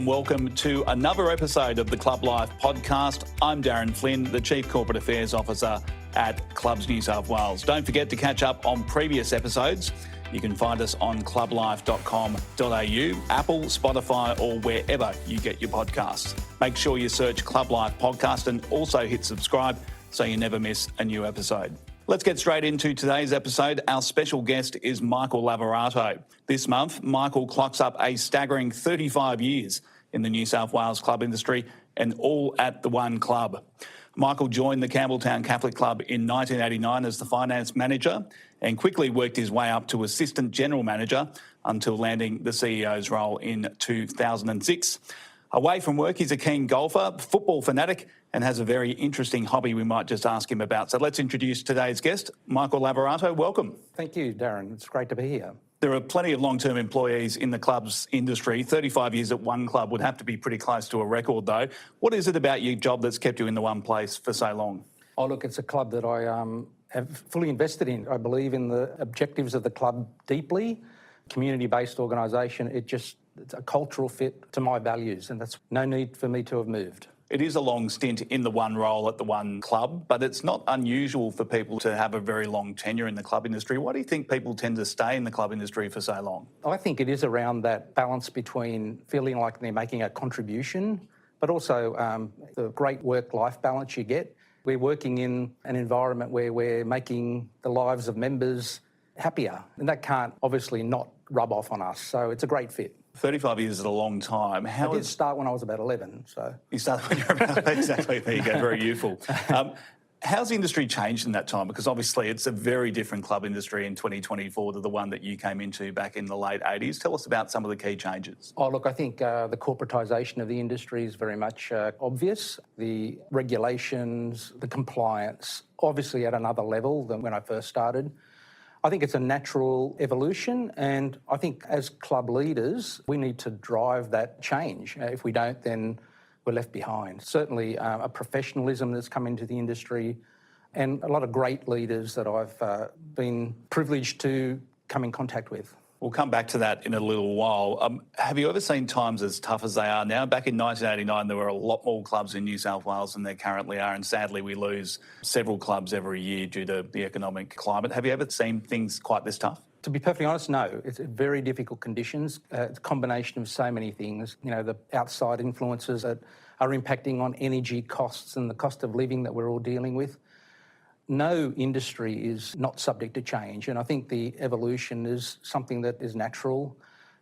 and welcome to another episode of the Club Life podcast. I'm Darren Flynn, the Chief Corporate Affairs Officer at Clubs New South Wales. Don't forget to catch up on previous episodes. You can find us on clublife.com.au, Apple, Spotify, or wherever you get your podcasts. Make sure you search Club Life Podcast and also hit subscribe so you never miss a new episode. Let's get straight into today's episode. Our special guest is Michael Lavorato. This month, Michael clocks up a staggering 35 years in the New South Wales club industry, and all at the one club. Michael joined the Campbelltown Catholic Club in 1989 as the finance manager and quickly worked his way up to assistant general manager until landing the CEO's role in 2006. Away from work, he's a keen golfer, football fanatic, and has a very interesting hobby we might just ask him about. So let's introduce today's guest, Michael Lavorato. Welcome. Thank you, Darren. It's great to be here. There are plenty of long-term employees in the club's industry. 35 years at one club would have to be pretty close to a record, though. What is it about your job that's kept you in the one place for so long? Oh, look, it's a club that I have fully invested in. I believe in the objectives of the club deeply. Community-based organisation, it's a cultural fit to my values, and that's no need for me to have moved. It is a long stint in the one role at the one club, but it's not unusual for people to have a very long tenure in the club industry. Why do you think people tend to stay in the club industry for so long? I think it is around that balance between feeling like they're making a contribution, but also the great work-life balance you get. We're working in an environment where we're making the lives of members happier, and that can't obviously not rub off on us, so it's a great fit. 35 years is a long time. I did start when I was about 11, so... You started when you were about... Exactly, there you go, very youthful. How's the industry changed in that time? Because obviously it's a very different club industry in 2024 to the one that you came into back in the late 80s. Tell us about some of the key changes. Oh, look, I think the corporatisation of the industry is very much obvious. The regulations, the compliance, obviously at another level than when I first started. I think it's a natural evolution, and I think as club leaders, we need to drive that change. If we don't, then we're left behind. Certainly a professionalism that's come into the industry, and a lot of great leaders that I've been privileged to come in contact with. We'll come back to that in a little while. Have you ever seen times as tough as they are now? Back in 1989, there were a lot more clubs in New South Wales than there currently are, and sadly we lose several clubs every year due to the economic climate. Have you ever seen things quite this tough? To be perfectly honest, no. It's very difficult conditions. It's a combination of so many things. You know, the outside influences that are impacting on energy costs and the cost of living that we're all dealing with. No industry is not subject to change, and I think the evolution is something that is natural,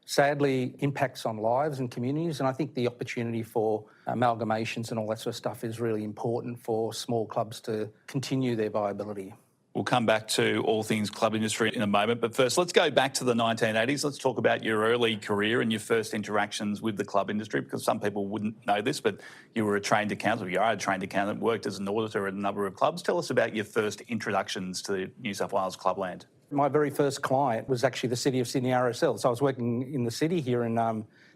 sadly impacts on lives and communities, and I think the opportunity for amalgamations and all that sort of stuff is really important for small clubs to continue their viability. We'll come back to all things club industry in a moment, but first let's go back to the 1980s. Let's talk about your early career and your first interactions with the club industry, because some people wouldn't know this, but you were a trained accountant, you are a trained accountant, worked as an auditor at a number of clubs. Tell us about your first introductions to New South Wales clubland. My very first client was actually the City of Sydney RSL. So I was working in the city here in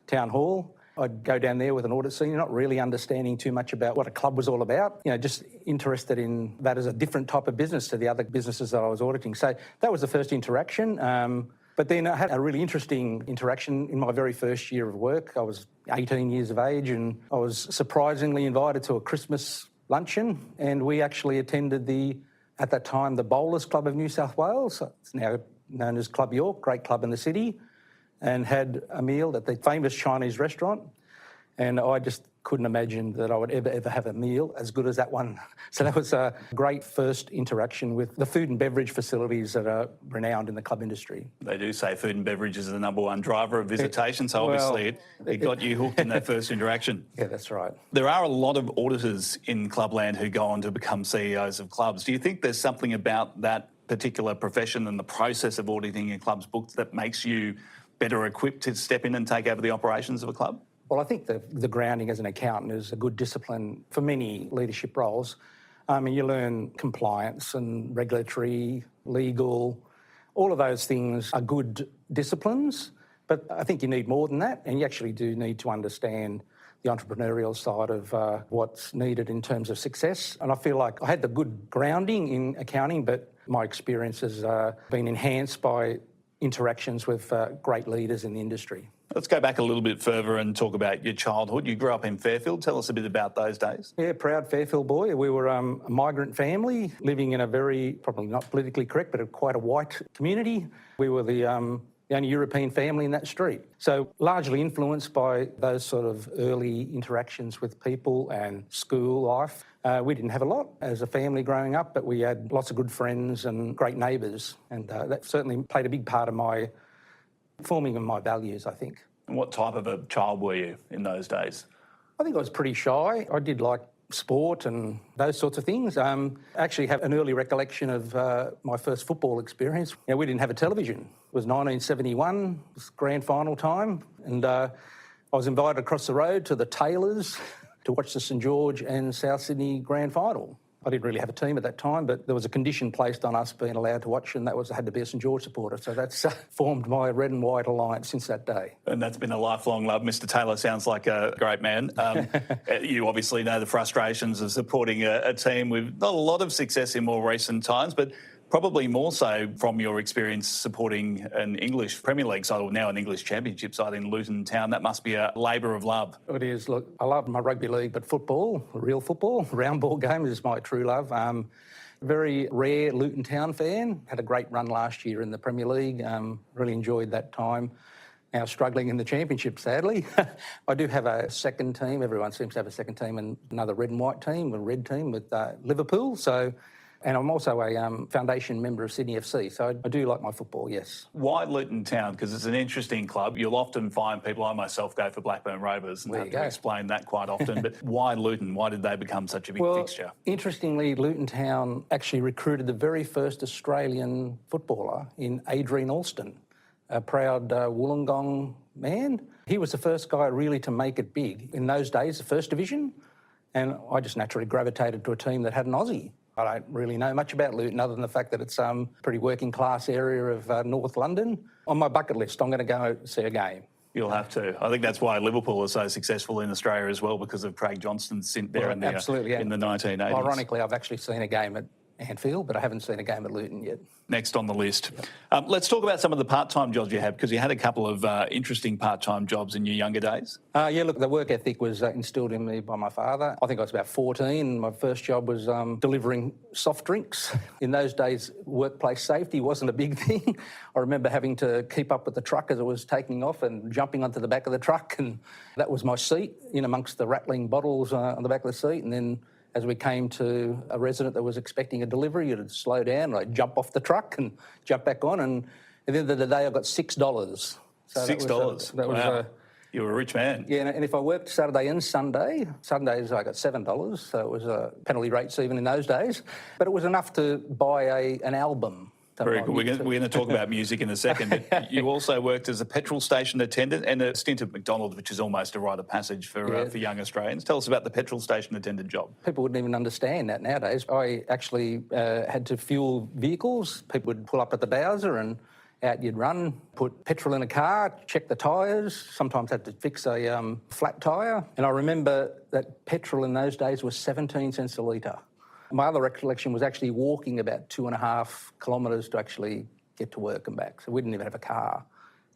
Town Hall. I'd go down there with an audit senior, not really understanding too much about what a club was all about, just interested in that as a different type of business to the other businesses that I was auditing. So that was the first interaction. But then I had a really interesting interaction in my very first year of work. I was 18 years of age and I was surprisingly invited to a Christmas luncheon, and we actually attended at that time, the Bowlers Club of New South Wales. It's now known as Club York, great club in the city, and had a meal at the famous Chinese restaurant. And I just couldn't imagine that I would ever have a meal as good as that one. So that was a great first interaction with the food and beverage facilities that are renowned in the club industry. They do say food and beverage is the number one driver of visitation, so obviously it got you hooked in that first interaction. Yeah, that's right. There are a lot of auditors in clubland who go on to become CEOs of clubs. Do you think there's something about that particular profession and the process of auditing your club's books that makes you better equipped to step in and take over the operations of a club? Well, I think the grounding as an accountant is a good discipline for many leadership roles. You learn compliance and regulatory, legal, all of those things are good disciplines, but I think you need more than that, and you actually do need to understand the entrepreneurial side of what's needed in terms of success. And I feel like I had the good grounding in accounting, but my experience has been enhanced by interactions with great leaders in the industry. Let's go back a little bit further and talk about your childhood. You grew up in Fairfield. Tell us a bit about those days. Yeah, proud Fairfield boy. We were a migrant family living in a very, probably not politically correct, but quite a white community. We were the only European family in that street. So largely influenced by those sort of early interactions with people and school life. We didn't have a lot as a family growing up, but we had lots of good friends and great neighbours. And that certainly played a big part of my forming of my values, I think. And what type of a child were you in those days? I think I was pretty shy. I did like sport and those sorts of things. I actually have an early recollection of my first football experience. We didn't have a television. It was 1971, it was grand final time, and I was invited across the road to the Taylors to watch the St George and South Sydney grand final. I didn't really have a team at that time, but there was a condition placed on us being allowed to watch, and that was I had to be a St George supporter. So that's formed my red and white alliance since that day. And that's been a lifelong love. Mr Taylor sounds like a great man. You obviously know the frustrations of supporting a team with not a lot of success in more recent times, but probably more so from your experience supporting an English Premier League side, or now an English Championship side in Luton Town. That must be a labour of love. It is. Look, I love my rugby league, but football, real football, round ball game is my true love. Very rare Luton Town fan. Had a great run last year in the Premier League. Really enjoyed that time. Now struggling in the Championship, sadly. I do have a second team. Everyone seems to have a second team, and another red and white team, a red team with Liverpool. And I'm also a foundation member of Sydney FC, so I do like my football, yes. Why Luton Town? Because it's an interesting club. You'll often find people, I myself go for Blackburn Rovers and have to explain that quite often. But why Luton? Why did they become such a big fixture? Interestingly, Luton Town actually recruited the very first Australian footballer in Adrian Alston, a proud Wollongong man. He was the first guy really to make it big. In those days, the first division, and I just naturally gravitated to a team that had an Aussie. I don't really know much about Luton other than the fact that it's a pretty working class area of North London. On my bucket list, I'm going to go see a game. You'll have to. I think that's why Liverpool is so successful in Australia as well, because of Craig Johnston's stint there in the 1980s. Ironically, I've actually seen a game at Anfield, but I haven't seen a game at Luton yet. Next on the list. Let's talk about some of the part-time jobs you have, because you had a couple of interesting part-time jobs in your younger days. Look, the work ethic was instilled in me by my father. I think I was about 14. My first job was delivering soft drinks. In those days, workplace safety wasn't a big thing. I remember having to keep up with the truck as it was taking off and jumping onto the back of the truck, and that was my seat, in amongst the rattling bottles on the back of the seat. And then as we came to a resident that was expecting a delivery, you'd slow down, and I'd jump off the truck and jump back on, and at the end of the day, I got $6. So $6? You were a rich man. Yeah, and if I worked Saturday and Sundays I got $7, so it was penalty rates even in those days. But it was enough to buy an album. Very good. We're going to talk about music in a second. But you also worked as a petrol station attendant and a stint at McDonald's, which is almost a rite of passage for young Australians. Tell us about the petrol station attendant job. People wouldn't even understand that nowadays. I actually had to fuel vehicles. People would pull up at the Bowser and out you'd run, put petrol in a car, check the tyres, sometimes had to fix a flat tyre. And I remember that petrol in those days was 17 cents a litre. My other recollection was actually walking about 2.5 kilometres to actually get to work and back. So we didn't even have a car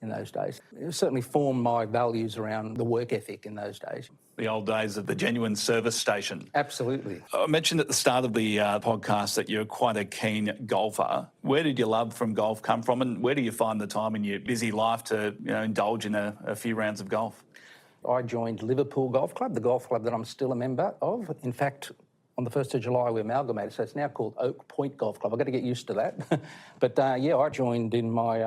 in those days. It certainly formed my values around the work ethic in those days. The old days of the genuine service station. Absolutely. I mentioned at the start of the podcast that you're quite a keen golfer. Where did your love from golf come from, and where do you find the time in your busy life to indulge in a few rounds of golf? I joined Liverpool Golf Club, the golf club that I'm still a member of. In fact, on the 1st of July, we amalgamated, so it's now called Oak Point Golf Club. I've got to get used to that. But I joined in my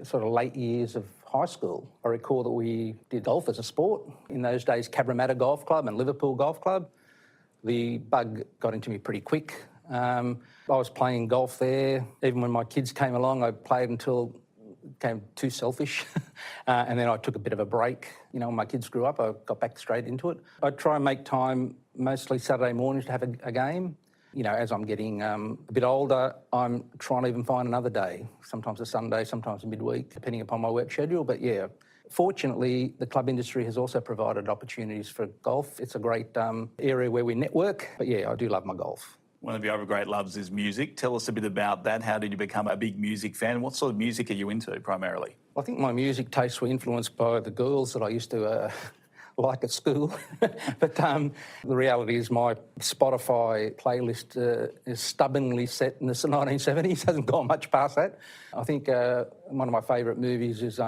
sort of late years of high school. I recall that we did golf as a sport. In those days, Cabramatta Golf Club and Liverpool Golf Club. The bug got into me pretty quick. I was playing golf there. Even when my kids came along, I played until it became too selfish. And then I took a bit of a break. When my kids grew up, I got back straight into it. I'd try and make time, mostly Saturday mornings, to have a game. As I'm getting a bit older, I'm trying to even find another day, sometimes a Sunday, sometimes a midweek, depending upon my work schedule. But fortunately, the club industry has also provided opportunities for golf. It's a great area where we network. But I do love my golf. One of your other great loves is music. Tell us a bit about that. How did you become a big music fan? What sort of music are you into primarily? I think my music tastes were influenced by the girls that I used to like at school. But the reality is my Spotify playlist is stubbornly set in the 1970s, hasn't gone much past that. I think one of my favourite movies is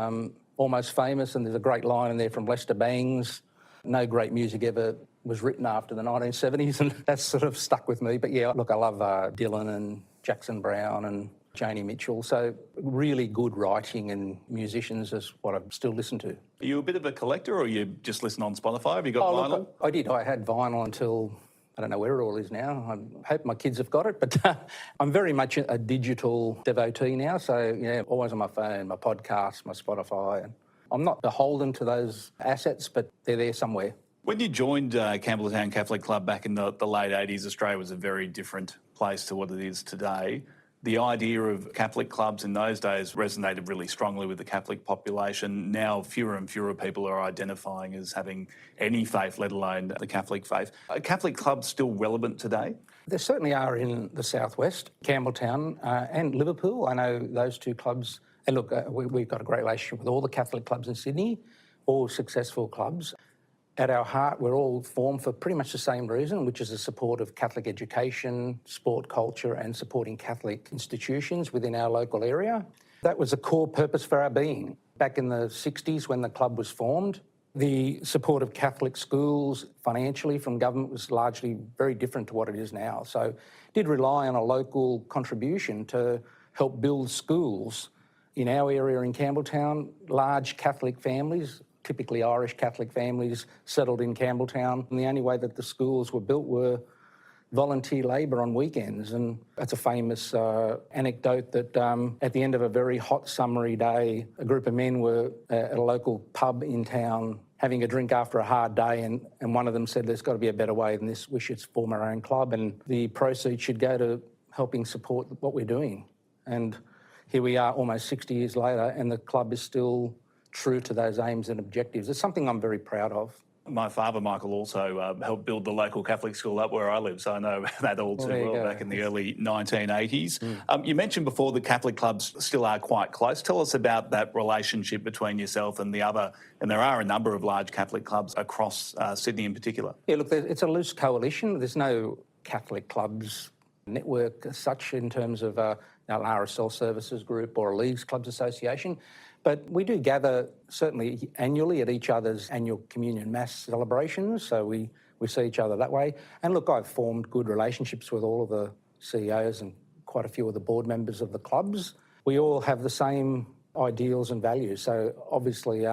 Almost Famous, and there's a great line in there from Lester Bangs. No great music ever was written after the 1970s, and that's sort of stuck with me. But yeah, look, I love Dylan and Jackson Browne and Joni Mitchell. So really good writing and musicians is what I still listen to. Are you a bit of a collector, or you just listen on Spotify? Have you got vinyl? Look, I did. I had vinyl until I don't know where it all is now. I hope my kids have got it, but I'm very much a digital devotee now. So, yeah, always on my phone, my podcasts, my Spotify. And I'm not beholden to those assets, but they're there somewhere. When you joined Campbelltown Catholic Club back in the late 80s, Australia was a very different place to what it is today. The idea of Catholic clubs in those days resonated really strongly with the Catholic population. Now, fewer and fewer people are identifying as having any faith, let alone the Catholic faith. Are Catholic clubs still relevant today? There certainly are in the southwest, Campbelltown and Liverpool. I know those two clubs. And look, we've got a great relationship with all the Catholic clubs in Sydney, all successful clubs. At our heart, we're all formed for pretty much the same reason, which is the support of Catholic education, sport culture, and supporting Catholic institutions within our local area. That was a core purpose for our being. Back in the 60s, when the club was formed, the support of Catholic schools financially from government was largely very different to what it is now. So it did rely on a local contribution to help build schools in our area in Campbelltown, large Catholic families, typically Irish Catholic families settled in Campbelltown. And the only way that the schools were built were volunteer labour on weekends. And that's a famous anecdote that at the end of a very hot summery day, a group of men were at a local pub in town having a drink after a hard day, and one of them said, there's got to be a better way than this. We should form our own club, and the proceeds should go to helping support what we're doing. And here we are almost 60 years later, and the club is still true to those aims and objectives. It's something I'm very proud of. My father, Michael, also helped build the local Catholic school up where I live, so I know that all too well back in the early 1980s. You mentioned before the Catholic clubs still are quite close. Tell us about that relationship between yourself and the other, and there are a number of large Catholic clubs across Sydney in particular. Yeah, look, it's a loose coalition. There's no Catholic clubs network as such in terms of an RSL services group or a Leagues Clubs Association. But we do gather certainly annually at each other's annual communion mass celebrations, so we see each other that way. And look, I've formed good relationships with all of the CEOs and quite a few of the board members of the clubs. We all have the same ideals and values, so obviously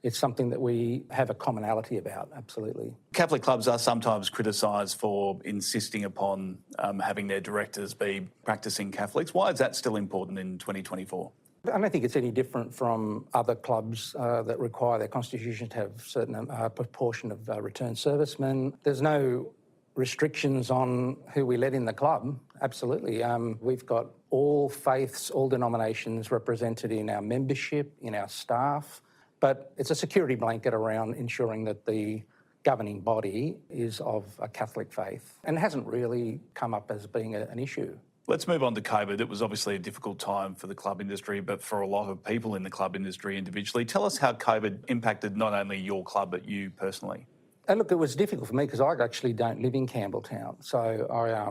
it's something that we have a commonality about, absolutely. Catholic clubs are sometimes criticised for insisting upon having their directors be practising Catholics. Why is that still important in 2024? I don't think it's any different from other clubs that require their constitution to have a certain proportion of returned servicemen. There's no restrictions on who we let in the club, absolutely. We've got all faiths, all denominations represented in our membership, in our staff, but it's a security blanket around ensuring that the governing body is of a Catholic faith, and it hasn't really come up as being an issue. Let's move on to COVID. It was obviously a difficult time for the club industry, but for a lot of people in the club industry individually. Tell us how COVID impacted not only your club, but you personally. And look, it was difficult for me because I actually don't live in Campbelltown. So I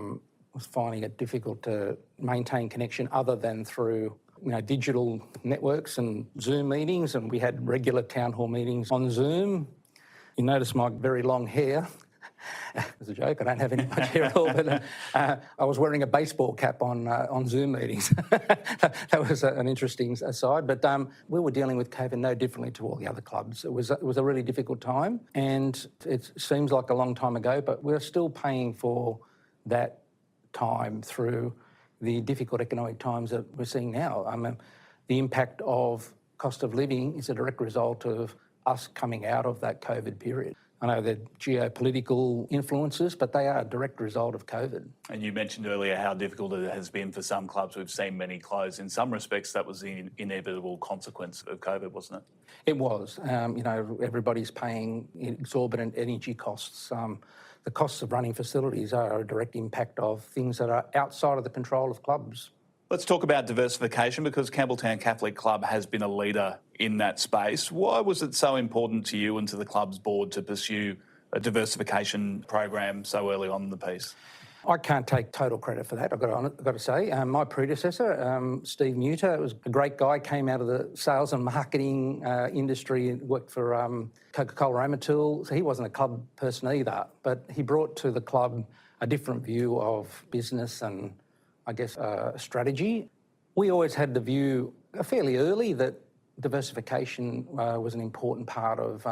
was finding it difficult to maintain connection other than through digital networks and Zoom meetings. And we had regular town hall meetings on Zoom. You notice my very long hair. It's a joke, I don't have any much hair at all, but I was wearing a baseball cap on Zoom meetings. That was an interesting aside, but we were dealing with COVID no differently to all the other clubs. It was a really difficult time, and it seems like a long time ago, but we're still paying for that time through the difficult economic times that we're seeing now. The impact of cost of living is a direct result of us coming out of that COVID period. I know they're geopolitical influences, but they are a direct result of COVID. And you mentioned earlier how difficult it has been for some clubs. We've seen many close. In some respects, that was the inevitable consequence of COVID, wasn't it? It was. Everybody's paying exorbitant energy costs. The costs of running facilities are a direct impact of things that are outside of the control of clubs. Let's talk about diversification, because Campbelltown Catholic Club has been a leader in that space. Why was it so important to you and to the club's board to pursue a diversification program so early on in the piece? I can't take total credit for that, I've got to say. My predecessor, Steve Newter, was a great guy, came out of the sales and marketing industry and worked for Coca-Cola Amatil. So he wasn't a club person either, but he brought to the club a different view of business and, I guess, strategy. We always had the view fairly early that diversification was an important part of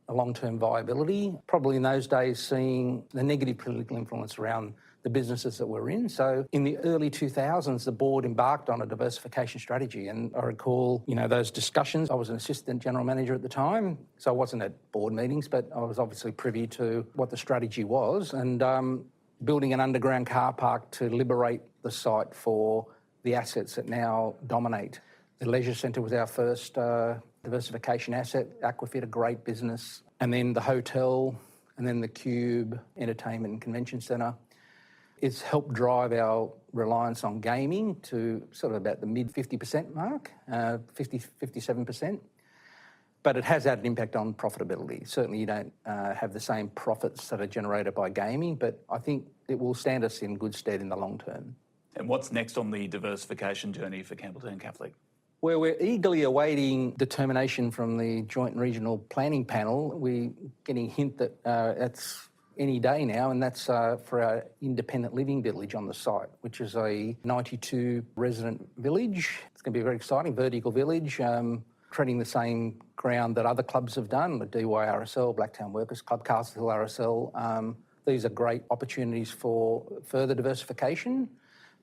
long-term viability. Probably in those days seeing the negative political influence around the businesses that we're in. So in the early 2000s, the board embarked on a diversification strategy. And I recall, those discussions. I was an assistant general manager at the time, so I wasn't at board meetings, but I was obviously privy to what the strategy was. And building an underground car park to liberate the site for the assets that now dominate. The leisure centre was our first diversification asset. Aquafit, a great business. And then the hotel, and then the Cube Entertainment and Convention Centre. It's helped drive our reliance on gaming to sort of about the mid 50% mark, 57%. But it has had an impact on profitability. Certainly you don't have the same profits that are generated by gaming, but I think it will stand us in good stead in the long term. And what's next on the diversification journey for Campbelltown Catholic? Well, we're eagerly awaiting determination from the Joint and Regional Planning Panel. We're getting a hint that that's any day now, and that's for our independent living village on the site, which is a 92 resident village. It's going to be very exciting, vertical village, treading the same ground that other clubs have done, the DYRSL, Blacktown Workers Club, Castle Hill RSL. These are great opportunities for further diversification,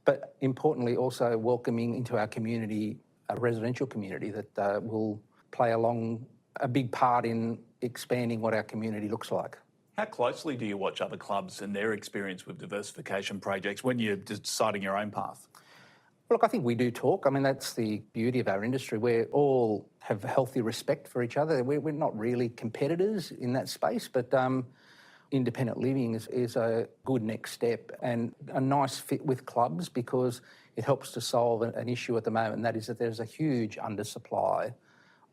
but importantly also welcoming into our community a residential community that will play a big part in expanding what our community looks like. How closely do you watch other clubs and their experience with diversification projects when you're deciding your own path? Look, I think we do talk. I mean, that's the beauty of our industry. We all have healthy respect for each other. We're not really competitors in that space, but independent living is a good next step and a nice fit with clubs because it helps to solve an issue at the moment, and that is that there's a huge undersupply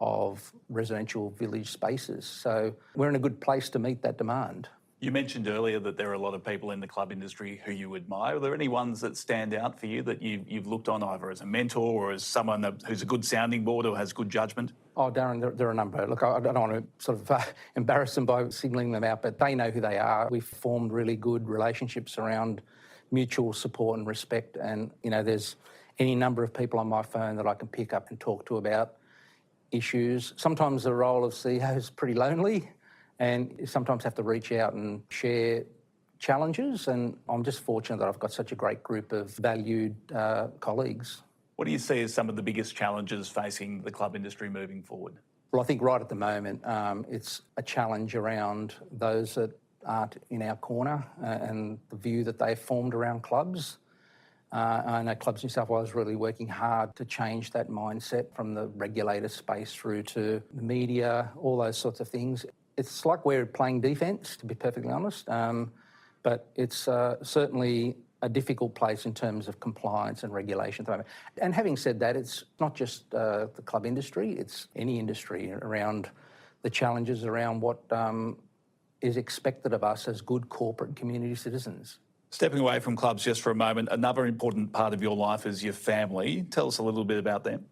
of residential village spaces. So we're in a good place to meet that demand. You mentioned earlier that there are a lot of people in the club industry who you admire. Are there any ones that stand out for you that you've looked on either as a mentor or as someone who's a good sounding board or has good judgment? Oh, Darren, there are a number. Look, I don't want to sort of embarrass them by signalling them out, but they know who they are. We've formed really good relationships around mutual support and respect. And, there's any number of people on my phone that I can pick up and talk to about issues. Sometimes the role of CEO is pretty lonely, and you sometimes have to reach out and share challenges. And I'm just fortunate that I've got such a great group of valued colleagues. What do you see as some of the biggest challenges facing the club industry moving forward? Well, I think right at the moment, it's a challenge around those that aren't in our corner and the view that they've formed around clubs. I know Clubs New South Wales is really working hard to change that mindset from the regulator space through to the media, all those sorts of things. It's like we're playing defence, to be perfectly honest, but it's certainly a difficult place in terms of compliance and regulation at the moment. And having said that, it's not just the club industry, it's any industry around the challenges around what is expected of us as good corporate community citizens. Stepping away from clubs just for a moment, another important part of your life is your family. Tell us a little bit about them.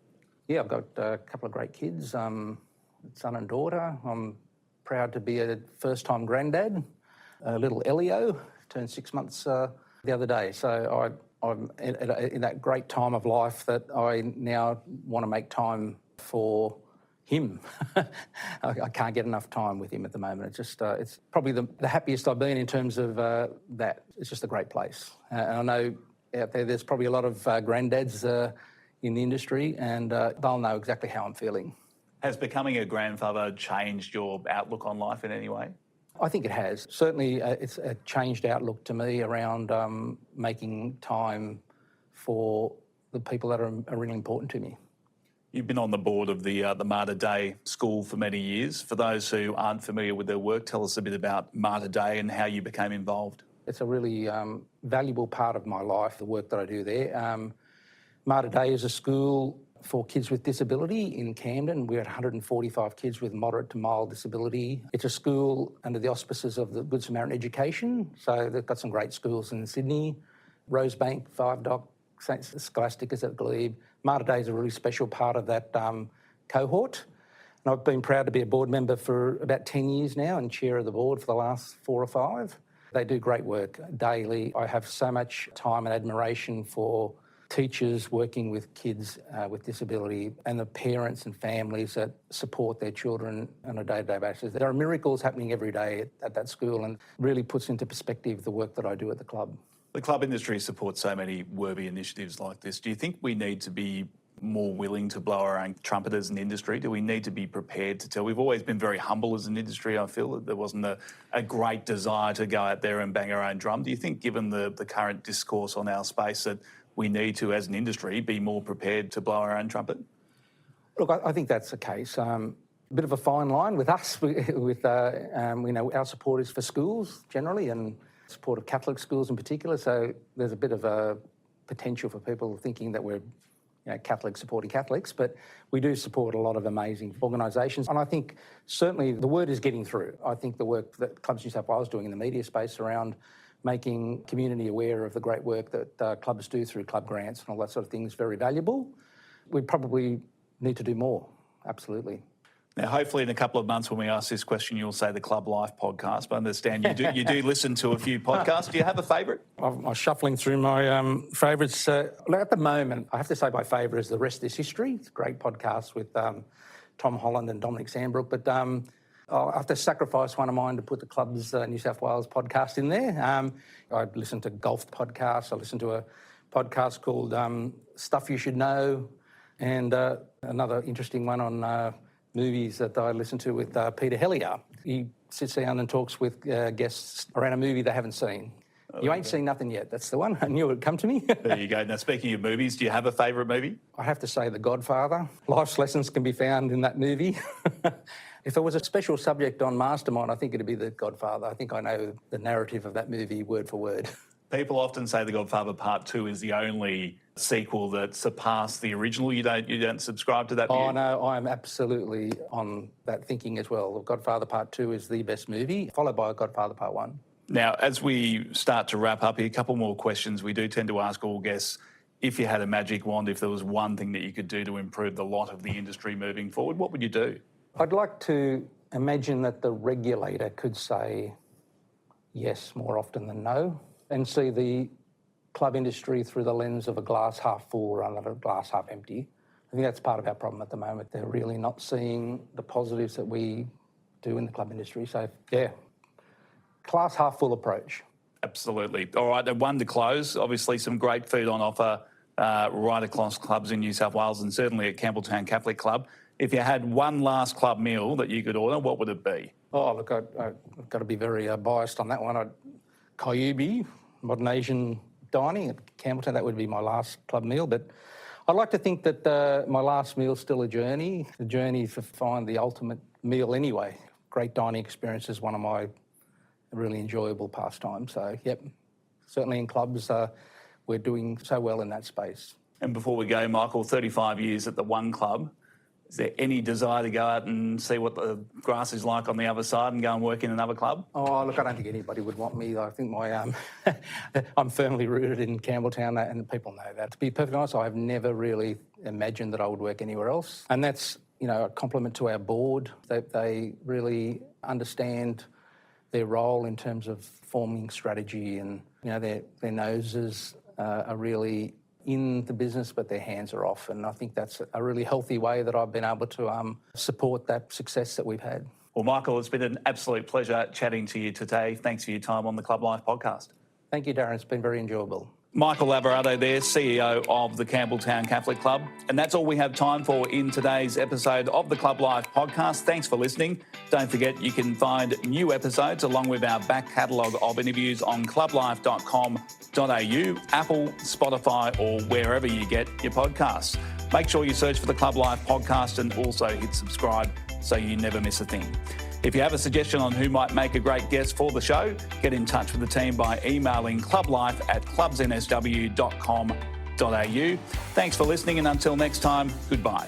Yeah, I've got a couple of great kids, son and daughter. I'm proud to be a first-time granddad. Little Elio turned 6 months the other day. So I'm in that great time of life that I now want to make time for him. I can't get enough time with him at the moment. It's just, it's probably the happiest I've been in terms of that. It's just a great place. And I know out there's probably a lot of granddads in the industry, and they'll know exactly how I'm feeling. Has becoming a grandfather changed your outlook on life in any way? I think it has. Certainly it's a changed outlook to me around making time for the people that are really important to me. You've been on the board of the Mater Dei School for many years. For those who aren't familiar with their work, tell us a bit about Mater Dei and how you became involved. It's a really valuable part of my life, the work that I do there. Mater Dei is a school for kids with disability in Camden. We had 145 kids with moderate to mild disability. It's a school under the auspices of the Good Samaritan Education. So they've got some great schools in Sydney, Rosebank, Five Dock, St Scholastica's at Glebe. Mater Dei is a really special part of that cohort. And I've been proud to be a board member for about 10 years now and chair of the board for the last 4 or 5. They do great work daily. I have so much time and admiration for teachers working with kids with disability and the parents and families that support their children on a day-to-day basis. There are miracles happening every day at that school and really puts into perspective the work that I do at the club. The club industry supports so many worthy initiatives like this. Do you think we need to be more willing to blow our own trumpet as an industry? Do we need to be prepared to tell? We've always been very humble as an industry. I feel that there wasn't a great desire to go out there and bang our own drum. Do you think, given the current discourse on our space, that we need to, as an industry, be more prepared to blow our own trumpet? Look, I think that's the case. A bit of a fine line with us, with our support is for schools generally and support of Catholic schools in particular. So there's a bit of a potential for people thinking that we're Catholics supporting Catholics, but we do support a lot of amazing organisations. And I think certainly the word is getting through. I think the work that Clubs New South Wales is doing in the media space around making community aware of the great work that clubs do through club grants and all that sort of thing is very valuable. We probably need to do more, absolutely. Now, hopefully in a couple of months when we ask this question, you'll say the ClubLIFE podcast, but I understand you do listen to a few podcasts. Do you have a favourite? I'm shuffling through my favourites. At the moment, I have to say my favourite is The Rest Is History. It's a great podcast with Tom Holland and Dominic Sandbrook, but I'll have to sacrifice one of mine to put the Clubs New South Wales podcast in there. I listen to golf podcasts. I listen to a podcast called Stuff You Should Know, and another interesting one on movies that I listen to with Peter Hellier. He sits down and talks with guests around a movie they haven't seen. You ain't seen nothing yet. That's the one. I knew it would come to me. There you go. Now, speaking of movies, do you have a favourite movie? I have to say The Godfather. Life's lessons can be found in that movie. If there was a special subject on Mastermind, I think it'd be The Godfather. I think I know the narrative of that movie word for word. People often say The Godfather Part 2 is the only sequel that surpassed the original. You don't subscribe to that view? Oh, no, I'm absolutely on that thinking as well. Godfather Part 2 is the best movie, followed by Godfather Part 1. Now, as we start to wrap up here, a couple more questions. We do tend to ask all guests, if you had a magic wand, if there was one thing that you could do to improve the lot of the industry moving forward, what would you do? I'd like to imagine that the regulator could say yes more often than no and see the club industry through the lens of a glass half full rather than a glass half empty. I think that's part of our problem at the moment. They're really not seeing the positives that we do in the club industry. So, yeah, glass half full approach. Absolutely. All right, and one to close. Obviously, some great food on offer right across clubs in New South Wales and certainly at Campbelltown Catholic Club. If you had one last club meal that you could order, what would it be? Oh, look, I've got to be very biased on that one. Kyubi, modern Asian dining at Campbelltown, that would be my last club meal. But I'd like to think that my last meal's still a journey to find the ultimate meal anyway. Great dining experience is one of my really enjoyable pastimes. So, yep, certainly in clubs, we're doing so well in that space. And before we go, Michael, 35 years at the one club. Is there any desire to go out and see what the grass is like on the other side and go and work in another club? Oh, look, I don't think anybody would want me. I think I'm firmly rooted in Campbelltown, and people know that. To be perfectly honest, I have never really imagined that I would work anywhere else. And that's, a compliment to our board, that they really understand their role in terms of forming strategy, and, their noses are really in the business, but their hands are off. And I think that's a really healthy way that I've been able to support that success that we've had. Well, Michael, it's been an absolute pleasure chatting to you today. Thanks for your time on the ClubLIFE podcast. Thank you, Darren. It's been very enjoyable. Michael Lavorato there, CEO of the Campbelltown Catholic Club. And that's all we have time for in today's episode of the Club Life podcast. Thanks for listening. Don't forget you can find new episodes along with our back catalogue of interviews on clublife.com.au, Apple, Spotify or wherever you get your podcasts. Make sure you search for the Club Life podcast and also hit subscribe so you never miss a thing. If you have a suggestion on who might make a great guest for the show, get in touch with the team by emailing clublife@clubsnsw.com.au. Thanks for listening, and until next time, goodbye.